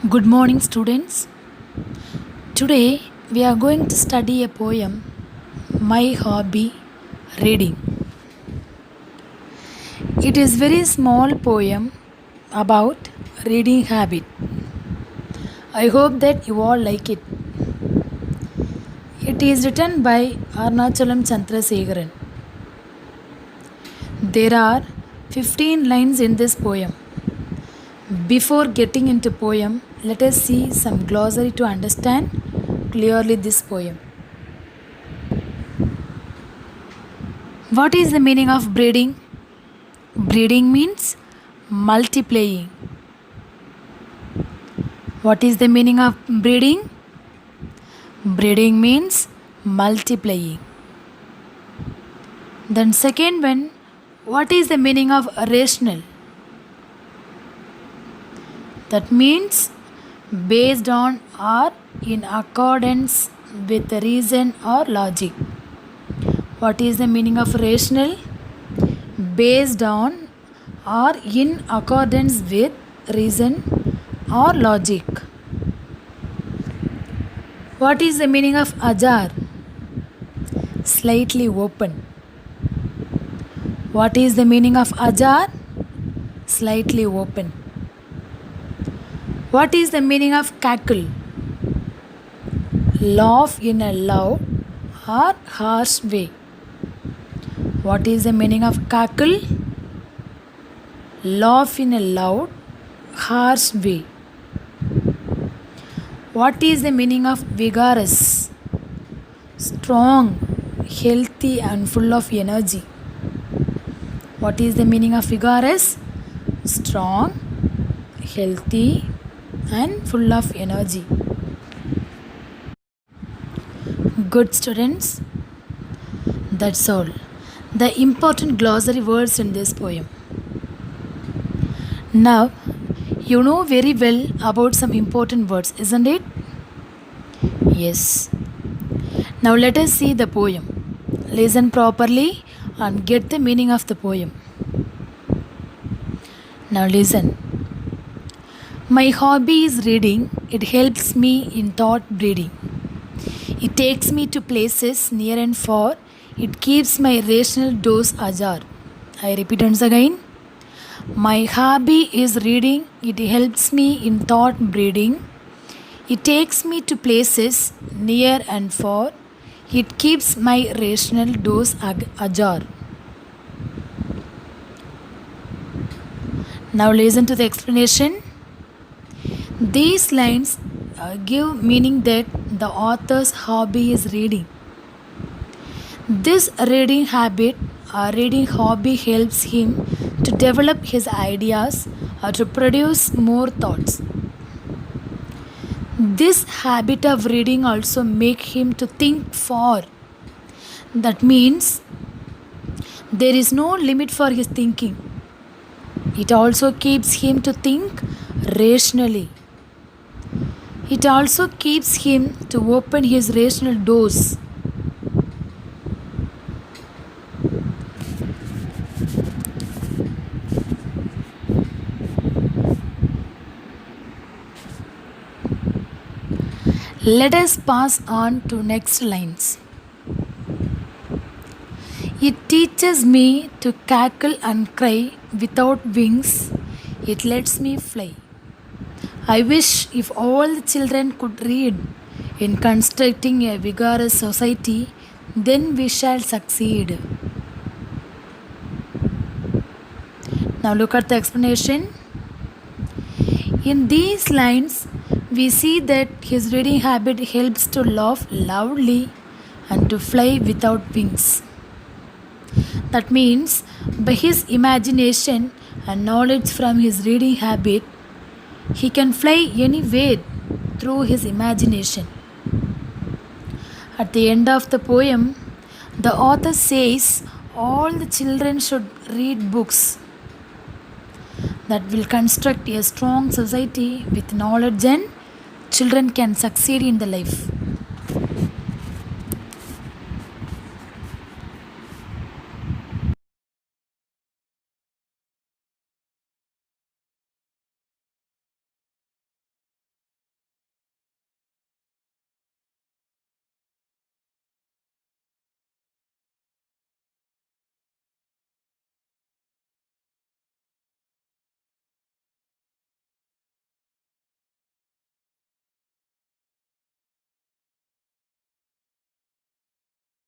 Good morning, students. Today we are going to study a poem, My Hobby Reading. It is very small poem about reading habit. I hope that you all like it. It is written by Arunachalam Chandrasekharan. There are 15 lines in this poem. Before getting into poem, let us see some glossary to understand clearly this poem. What is the meaning of breeding? Breeding means multiplying. What is the meaning of breeding? Breeding means multiplying. Then second one, what is the meaning of rational? That means based on or in accordance with reason or logic. What is the meaning of rational? Based on or in accordance with reason or logic. What is the meaning of ajar? Slightly open. What is the meaning of ajar? Slightly open. What is the meaning of cackle? Laugh in a loud or harsh way. What is the meaning of cackle? Laugh in a loud, harsh way. What is the meaning of vigorous? Strong, healthy and full of energy. What is the meaning of vigorous? Strong, healthy and full of energy. Good students, that's all. The important glossary words in this poem. Now, you know very well about some important words, isn't it? Yes. Now let us see the poem. Listen properly and get the meaning of the poem. Now listen. My hobby is reading. It helps me in thought breeding. It takes me to places near and far. It keeps my rational dose ajar. I repeat once again. My hobby is reading. It helps me in thought breeding. It takes me to places near and far. It keeps my rational dose ajar. Now listen to the explanation. These lines give meaning that the author's hobby is reading. This reading habit or reading hobby helps him to develop his ideas or to produce more thoughts. This habit of reading also makes him to think far. That means there is no limit for his thinking. It also keeps him to think rationally. It also keeps him to open his rational doors. Let us pass on to next lines. It teaches me to cackle and cry without wings. It lets me fly. I wish if all the children could read in constructing a vigorous society, then we shall succeed. Now look at the explanation. In these lines, we see that his reading habit helps to laugh loudly and to fly without wings. That means by his imagination and knowledge from his reading habit, he can fly anywhere through his imagination. At the end of the poem, the author says all the children should read books that will construct a strong society with knowledge, and children can succeed in the life.